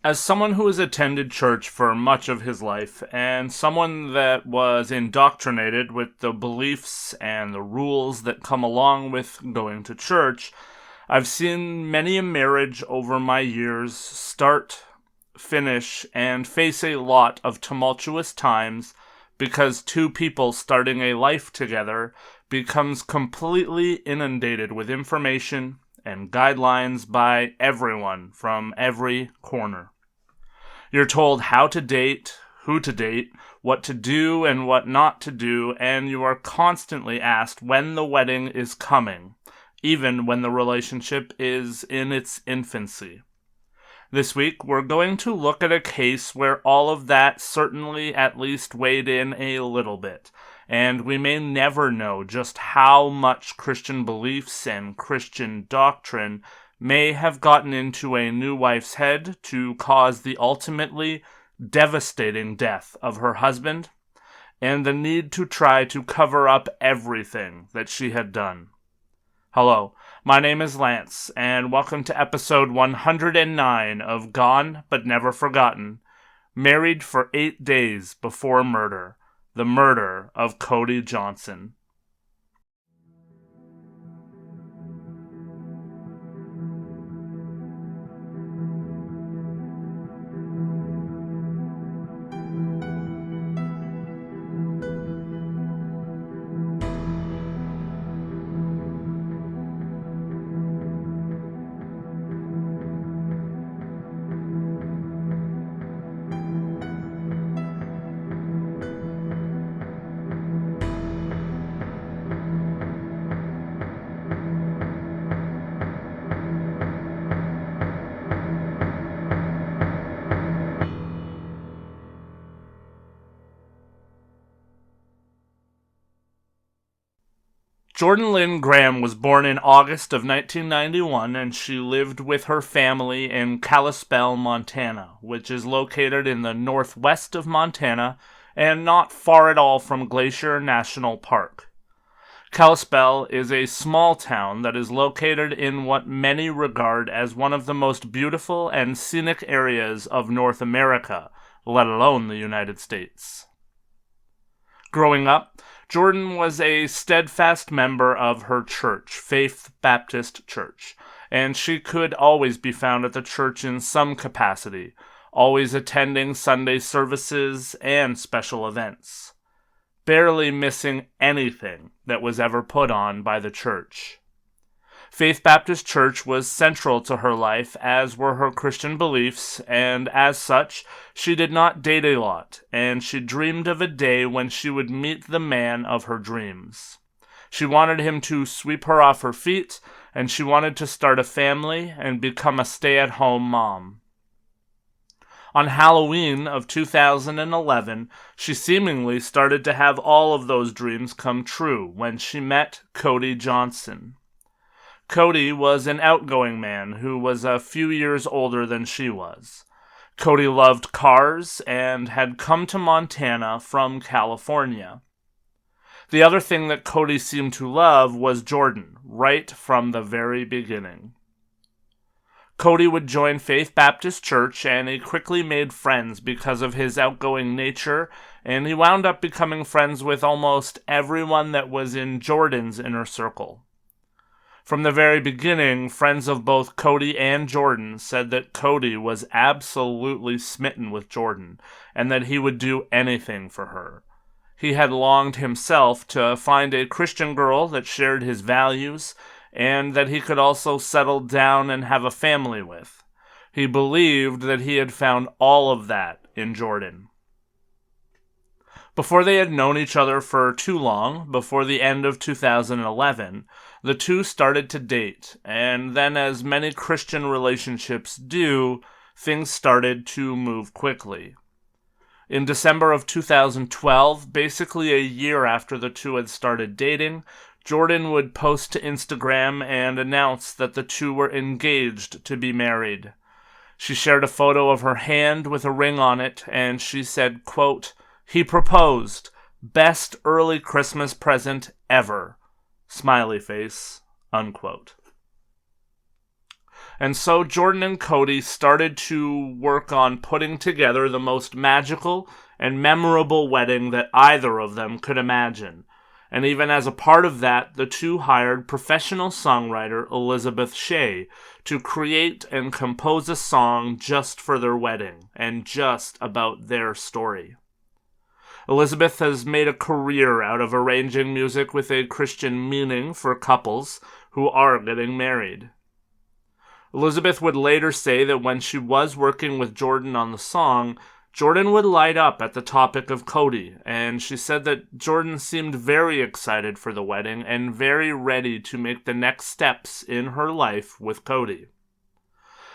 As someone who has attended church for much of his life, and someone that was indoctrinated with the beliefs and the rules that come along with going to church, I've seen many a marriage over my years start, finish, and face a lot of tumultuous times because two people starting a life together becomes completely inundated with information and guidelines by everyone from every corner. You're told how to date, who to date, what to do and what not to do, and you are constantly asked when the wedding is coming, even when the relationship is in its infancy. This week, we're going to look at a case where all of that certainly at least weighed in a little bit, and we may never know just how much Christian beliefs and Christian doctrine may have gotten into a new wife's head to cause the ultimately devastating death of her husband, and the need to try to cover up everything that she had done. Hello, my name is Lance, and welcome to episode 109 of Gone But Never Forgotten, Married for 8 Days Before Murder, the murder of Cody Johnson. Jordan Lynn Graham was born in August of 1991, and she lived with her family in Kalispell, Montana, which is located in the northwest of Montana and not far at all from Glacier National Park. Kalispell is a small town that is located in what many regard as one of the most beautiful and scenic areas of North America, let alone the United States. Growing up, Jordan was a steadfast member of her church, Faith Baptist Church, and she could always be found at the church in some capacity, always attending Sunday services and special events, barely missing anything that was ever put on by the church. Faith Baptist Church was central to her life, as were her Christian beliefs, and as such, she did not date a lot, and she dreamed of a day when she would meet the man of her dreams. She wanted him to sweep her off her feet, and she wanted to start a family and become a stay-at-home mom. On Halloween of 2011, she seemingly started to have all of those dreams come true when she met Cody Johnson. Cody was an outgoing man who was a few years older than she was. Cody loved cars and had come to Montana from California. The other thing that Cody seemed to love was Jordan, right from the very beginning. Cody would join Faith Baptist Church, and he quickly made friends because of his outgoing nature, and he wound up becoming friends with almost everyone that was in Jordan's inner circle. From the very beginning, friends of both Cody and Jordan said that Cody was absolutely smitten with Jordan, and that he would do anything for her. He had longed himself to find a Christian girl that shared his values, and that he could also settle down and have a family with. He believed that he had found all of that in Jordan. Before they had known each other for too long, before the end of 2011, the two started to date, and then, as many Christian relationships do, things started to move quickly. In December of 2012, basically a year after the two had started dating, Jordan would post to Instagram and announce that the two were engaged to be married. She shared a photo of her hand with a ring on it, and she said, quote, "He proposed. Best early Christmas present ever. Smiley face," unquote. And so Jordan and Cody started to work on putting together the most magical and memorable wedding that either of them could imagine. And even as a part of that, the two hired professional songwriter Elizabeth Shea to create and compose a song just for their wedding and just about their story. Elizabeth has made a career out of arranging music with a Christian meaning for couples who are getting married. Elizabeth would later say that when she was working with Jordan on the song, Jordan would light up at the topic of Cody, and she said that Jordan seemed very excited for the wedding and very ready to make the next steps in her life with Cody.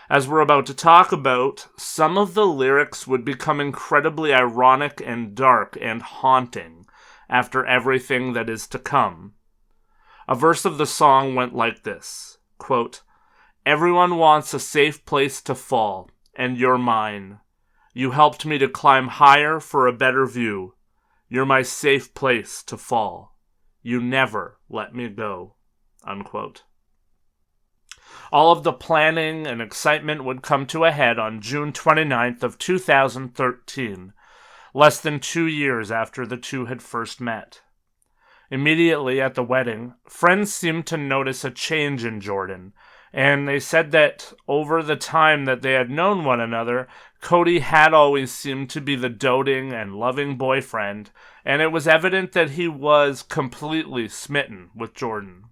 As we're about to talk about, some of the lyrics would become incredibly ironic and dark and haunting after everything that is to come. A verse of the song went like this, quote, "Everyone wants a safe place to fall, and you're mine. You helped me to climb higher for a better view. You're my safe place to fall. You never let me go." Unquote. All of the planning and excitement would come to a head on June 29th of 2013, less than 2 years after the two had first met. Immediately at the wedding, friends seemed to notice a change in Jordan, and they said that over the time that they had known one another, Cody had always seemed to be the doting and loving boyfriend, and it was evident that he was completely smitten with Jordan.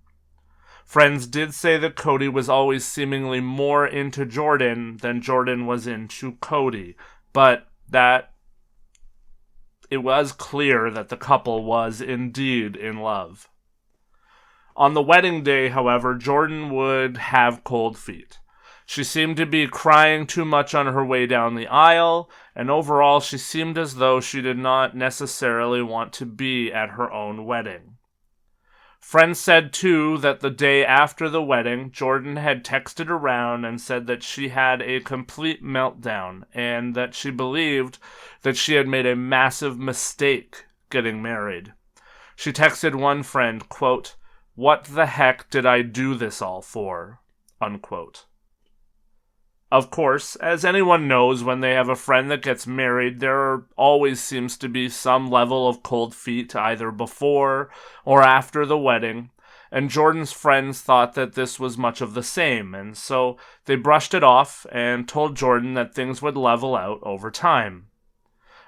Friends did say that Cody was always seemingly more into Jordan than Jordan was into Cody, but that it was clear that the couple was indeed in love. On the wedding day, however, Jordan would have cold feet. She seemed to be crying too much on her way down the aisle, and overall she seemed as though she did not necessarily want to be at her own wedding. Friends said, too, that the day after the wedding, Jordan had texted around and said that she had a complete meltdown and that she believed that she had made a massive mistake getting married. She texted one friend, quote, "What the heck did I do this all for?" Unquote. Of course, as anyone knows, when they have a friend that gets married, there always seems to be some level of cold feet either before or after the wedding, and Jordan's friends thought that this was much of the same, and so they brushed it off and told Jordan that things would level out over time.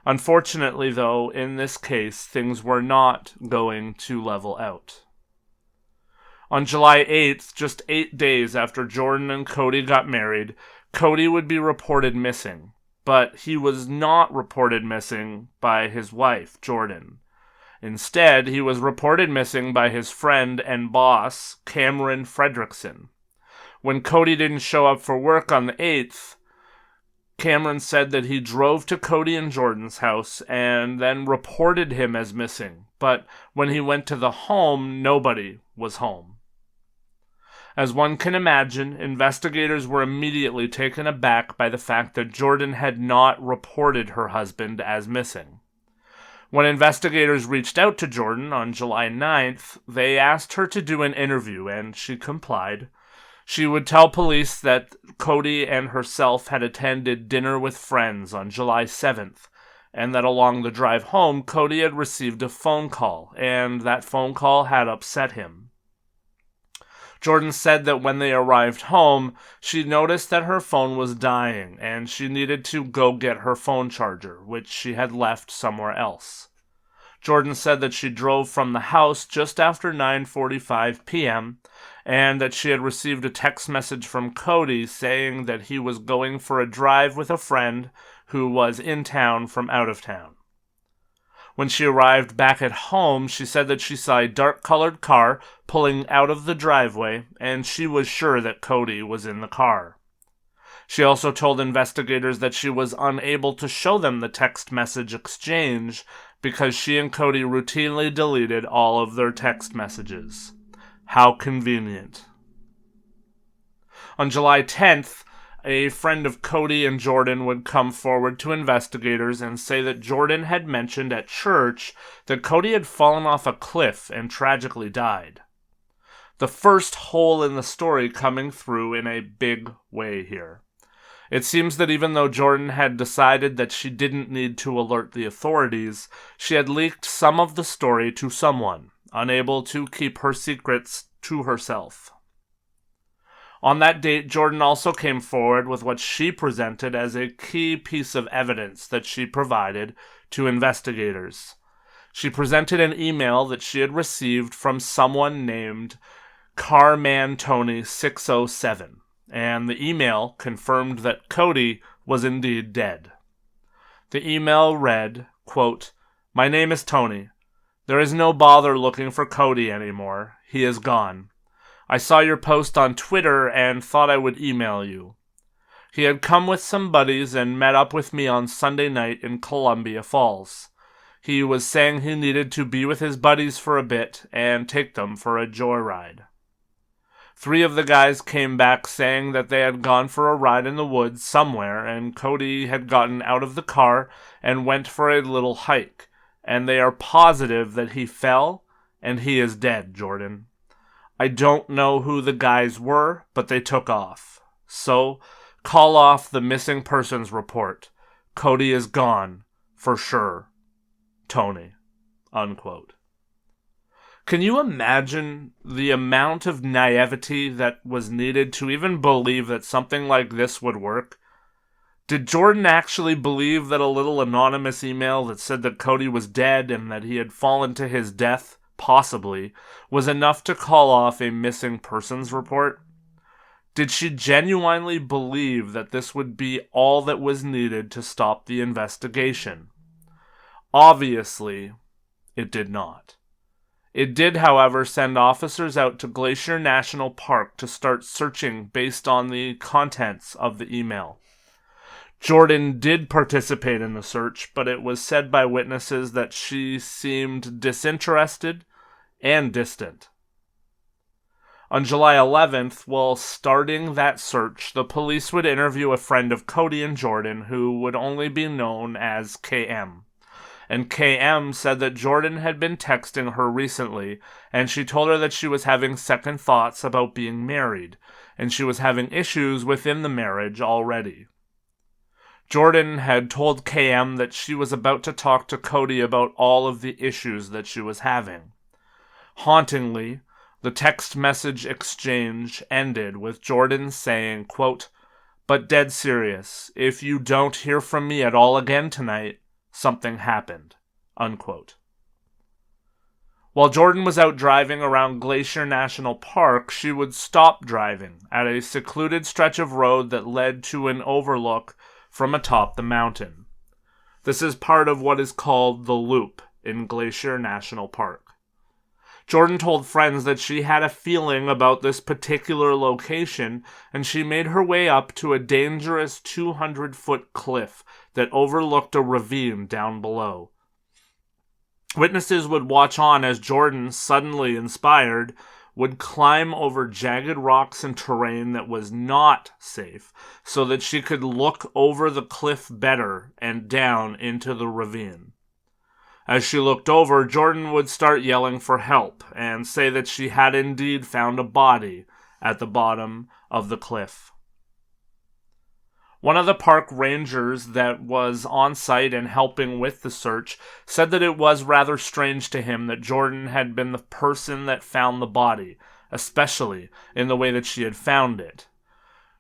Unfortunately, though, in this case, things were not going to level out. On July 8th, just 8 days after Jordan and Cody got married, Cody would be reported missing, but he was not reported missing by his wife, Jordan. Instead, he was reported missing by his friend and boss, Cameron Fredrickson. When Cody didn't show up for work on the 8th, Cameron said that he drove to Cody and Jordan's house and then reported him as missing, but when he went to the home, nobody was home. As one can imagine, investigators were immediately taken aback by the fact that Jordan had not reported her husband as missing. When investigators reached out to Jordan on July 9th, they asked her to do an interview, and she complied. She would tell police that Cody and herself had attended dinner with friends on July 7th, and that along the drive home, Cody had received a phone call, and that phone call had upset him. Jordan said that when they arrived home, she noticed that her phone was dying, and she needed to go get her phone charger, which she had left somewhere else. Jordan said that she drove from the house just after 9:45 p.m., and that she had received a text message from Cody saying that he was going for a drive with a friend who was in town from out of town. When she arrived back at home, she said that she saw a dark-colored car pulling out of the driveway, and she was sure that Cody was in the car. She also told investigators that she was unable to show them the text message exchange because she and Cody routinely deleted all of their text messages. How convenient. On July 10th, a friend of Cody and Jordan would come forward to investigators and say that Jordan had mentioned at church that Cody had fallen off a cliff and tragically died. the first hole in the story coming through in a big way here. It seems that even though Jordan had decided that she didn't need to alert the authorities, she had leaked some of the story to someone, unable to keep her secrets to herself. On that date, Jordan also came forward with what she presented as a key piece of evidence that she provided to investigators. She presented an email that she had received from someone named Carman Tony 607, and the email confirmed that Cody was indeed dead. The email read, quote, "My name is Tony. There is no bother looking for Cody anymore. He is gone. I saw your post on Twitter and thought I would email you. He had come with some buddies and met up with me on Sunday night in Columbia Falls. He was saying he needed to be with his buddies for a bit and take them for a joyride. 3 of the guys came back saying that they had gone for a ride in the woods somewhere and Cody had gotten out of the car and went for a little hike, and they are positive that he fell and he is dead, Jordan. I don't know who the guys were, but they took off. So, call off the missing persons report. Cody is gone, for sure. Tony." Unquote. Can you imagine the amount of naivety that was needed to even believe that something like this would work? Did Jordan actually believe that a little anonymous email that said that Cody was dead and that he had fallen to his death, possibly, was enough to call off a missing persons report? Did she genuinely believe that this would be all that was needed to stop the investigation? Obviously, it did not. It did, however, send officers out to Glacier National Park to start searching based on the contents of the email. Jordan did participate in the search, but it was said by witnesses that she seemed disinterested and distant. On July 11th, while starting that search, the police would interview a friend of Cody and Jordan who would only be known as KM. And KM said that Jordan had been texting her recently, and she told her that she was having second thoughts about being married, and she was having issues within the marriage already. Jordan had told KM that she was about to talk to Cody about all of the issues that she was having. Hauntingly, the text message exchange ended with Jordan saying, quote, "But dead serious, if you don't hear from me at all again tonight, something happened." Unquote. While Jordan was out driving around Glacier National Park, she would stop driving at a secluded stretch of road that led to an overlook from atop the mountain. This is part of what is called the Loop in Glacier National Park. Jordan told friends that she had a feeling about this particular location, and she made her way up to a dangerous 200-foot cliff that overlooked a ravine down below. Witnesses would watch on as Jordan, suddenly inspired, would climb over jagged rocks and terrain that was not safe so that she could look over the cliff better and down into the ravine. As she looked over, Jordan would start yelling for help and say that she had indeed found a body at the bottom of the cliff. One of the park rangers that was on site and helping with the search said that it was rather strange to him that Jordan had been the person that found the body, especially in the way that she had found it.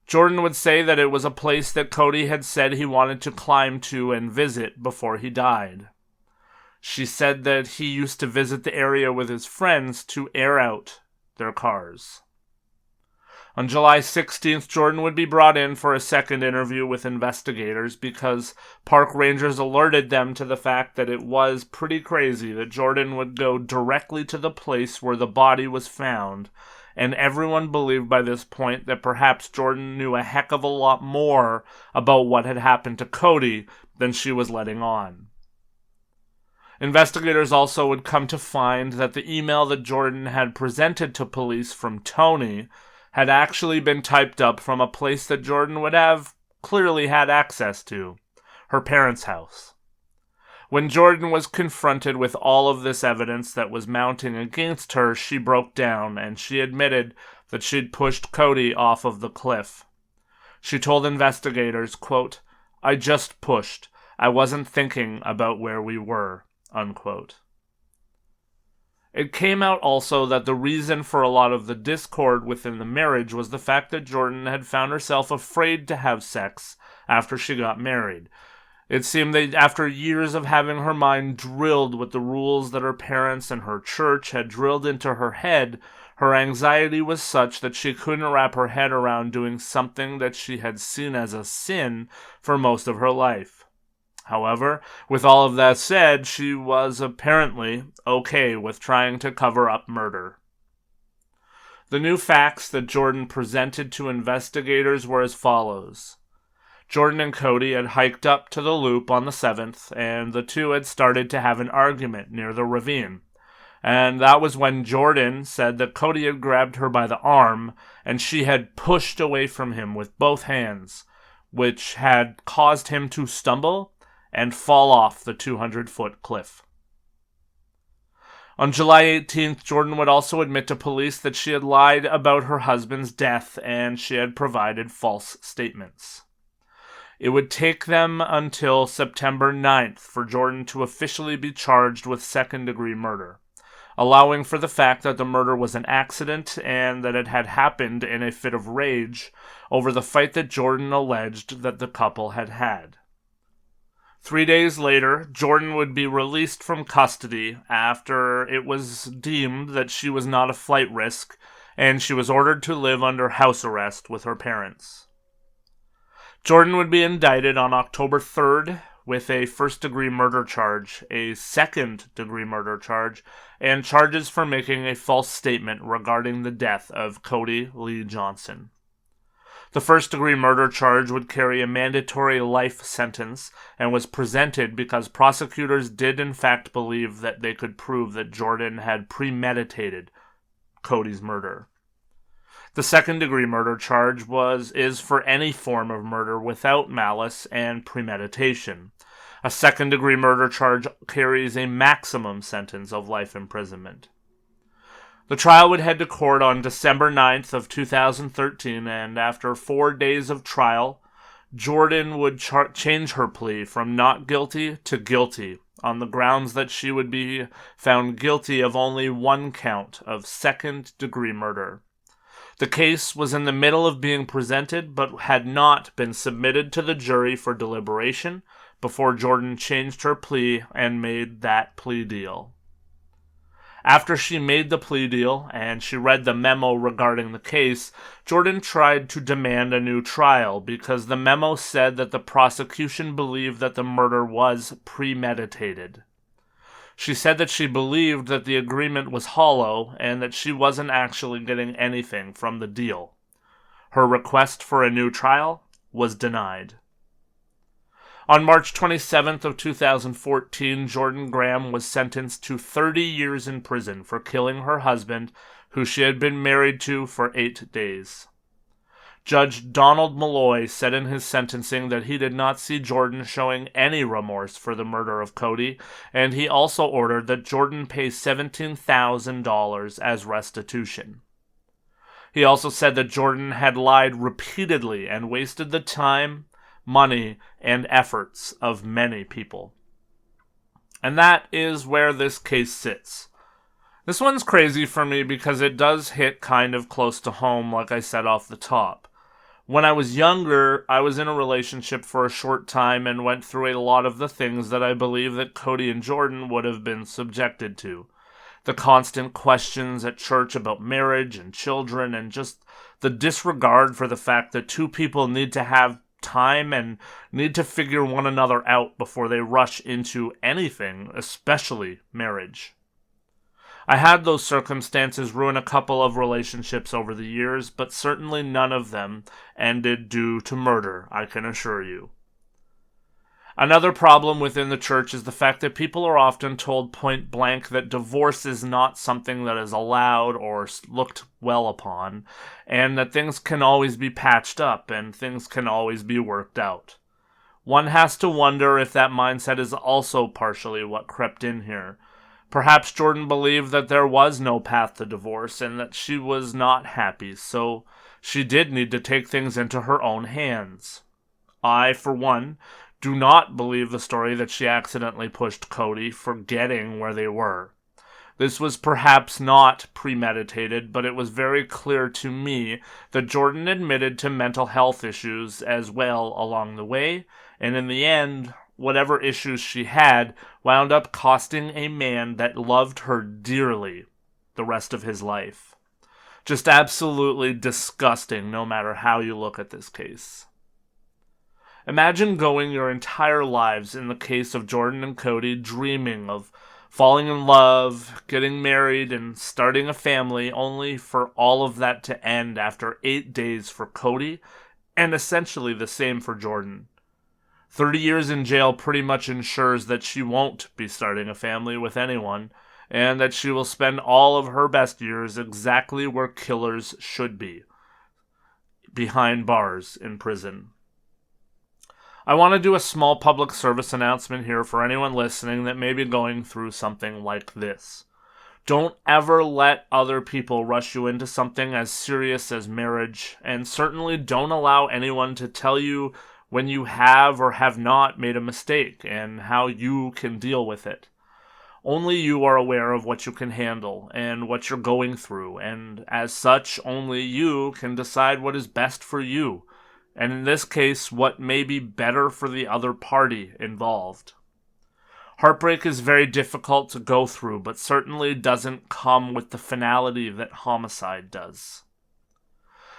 Jordan would say that it was a place that Cody had said he wanted to climb to and visit before he died. She said that he used to visit the area with his friends to air out their cars. On July 16th, Jordan would be brought in for a second interview with investigators because park rangers alerted them to the fact that it was pretty crazy that Jordan would go directly to the place where the body was found, and everyone believed by this point that perhaps Jordan knew a heck of a lot more about what had happened to Cody than she was letting on. Investigators also would come to find that the email that Jordan had presented to police from Tony had actually been typed up from a place that Jordan would have clearly had access to, her parents' house. When Jordan was confronted with all of this evidence that was mounting against her, she broke down and she admitted that she'd pushed Cody off of the cliff. She told investigators, quote, "I just pushed. I wasn't thinking about where we were," unquote. It came out also that the reason for a lot of the discord within the marriage was the fact that Jordan had found herself afraid to have sex after she got married. It seemed that after years of having her mind drilled with the rules that her parents and her church had drilled into her head, her anxiety was such that she couldn't wrap her head around doing something that she had seen as a sin for most of her life. However, with all of that said, she was apparently okay with trying to cover up murder. The new facts that Jordan presented to investigators were as follows. Jordan and Cody had hiked up to the loop on the 7th, and the two had started to have an argument near the ravine. And that was when Jordan said that Cody had grabbed her by the arm, and she had pushed away from him with both hands, which had caused him to stumble and fall off the 200-foot cliff. On July 18th, Jordan would also admit to police that she had lied about her husband's death and she had provided false statements. It would take them until September 9th for Jordan to officially be charged with second-degree murder, allowing for the fact that the murder was an accident and that it had happened in a fit of rage over the fight that Jordan alleged that the couple had had. 3 days later, Jordan would be released from custody after it was deemed that she was not a flight risk, and she was ordered to live under house arrest with her parents. Jordan would be indicted on October 3rd with a first-degree murder charge, a second-degree murder charge, and charges for making a false statement regarding the death of Cody Lee Johnson. The first-degree murder charge would carry a mandatory life sentence and was presented because prosecutors did in fact believe that they could prove that Jordan had premeditated Cody's murder. The second-degree murder charge is for any form of murder without malice and premeditation. A second-degree murder charge carries a maximum sentence of life imprisonment. The trial would head to court on December 9th of 2013, and after 4 days of trial, Jordan would change her plea from not guilty to guilty on the grounds that she would be found guilty of only one count of second-degree murder. The case was in the middle of being presented, but had not been submitted to the jury for deliberation before Jordan changed her plea and made that plea deal. After she made the plea deal and she read the memo regarding the case, Jordan tried to demand a new trial because the memo said that the prosecution believed that the murder was premeditated. She said that she believed that the agreement was hollow and that she wasn't actually getting anything from the deal. Her request for a new trial was denied. On March 27th of 2014, Jordan Graham was sentenced to 30 years in prison for killing her husband, who she had been married to for 8 days. Judge Donald Malloy said in his sentencing that he did not see Jordan showing any remorse for the murder of Cody, and he also ordered that Jordan pay $17,000 as restitution. He also said that Jordan had lied repeatedly and wasted the time, money, and efforts of many people. And that is where this case sits. This one's crazy for me because it does hit kind of close to home, like I said off the top. When I was younger, I was in a relationship for a short time and went through a lot of the things that I believe that Cody and Jordan would have been subjected to. The constant questions at church about marriage and children, and just the disregard for the fact that two people need to have time and need to figure one another out before they rush into anything, especially marriage. I had those circumstances ruin a couple of relationships over the years, but certainly none of them ended due to murder, I can assure you. Another problem within the church is the fact that people are often told point blank that divorce is not something that is allowed or looked well upon, and that things can always be patched up and things can always be worked out. One has to wonder if that mindset is also partially what crept in here. Perhaps Jordan believed that there was no path to divorce and that she was not happy, so she did need to take things into her own hands. I, for one, do not believe the story that she accidentally pushed Cody, forgetting where they were. This was perhaps not premeditated, but it was very clear to me that Jordan admitted to mental health issues as well along the way, and in the end, whatever issues she had wound up costing a man that loved her dearly the rest of his life. Just absolutely disgusting, no matter how you look at this case. Imagine going your entire lives, in the case of Jordan and Cody, dreaming of falling in love, getting married, and starting a family, only for all of that to end after 8 days for Cody, and essentially the same for Jordan. 30 years in jail pretty much ensures that she won't be starting a family with anyone, and that she will spend all of her best years exactly where killers should be, behind bars in prison. I want to do a small public service announcement here for anyone listening that may be going through something like this. Don't ever let other people rush you into something as serious as marriage, and certainly don't allow anyone to tell you when you have or have not made a mistake and how you can deal with it. Only you are aware of what you can handle and what you're going through, and as such, only you can decide what is best for you, and in this case, what may be better for the other party involved. Heartbreak is very difficult to go through, but certainly doesn't come with the finality that homicide does.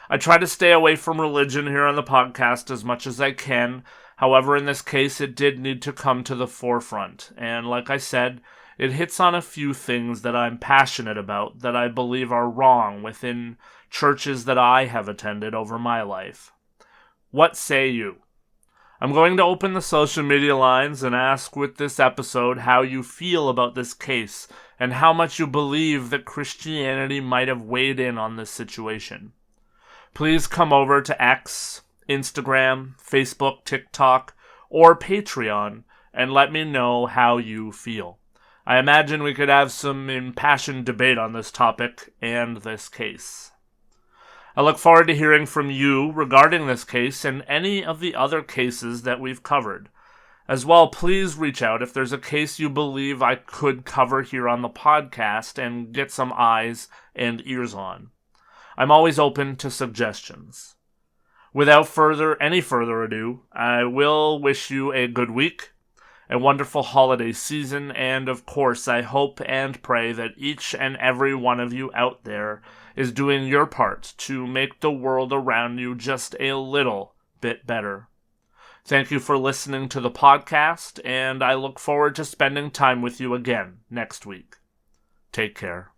I try to stay away from religion here on the podcast as much as I can. However, in this case, it did need to come to the forefront. And like I said, it hits on a few things that I'm passionate about that I believe are wrong within churches that I have attended over my life. What say you? I'm going to open the social media lines and ask with this episode how you feel about this case and how much you believe that Christianity might have weighed in on this situation. Please come over to X, Instagram, Facebook, TikTok, or Patreon and let me know how you feel. I imagine we could have some impassioned debate on this topic and this case. I look forward to hearing from you regarding this case and any of the other cases that we've covered. As well, please reach out if there's a case you believe I could cover here on the podcast and get some eyes and ears on. I'm always open to suggestions. Without any further ado, I will wish you a good week, a wonderful holiday season, and of course, I hope and pray that each and every one of you out there is doing your part to make the world around you just a little bit better. Thank you for listening to the podcast, and I look forward to spending time with you again next week. Take care.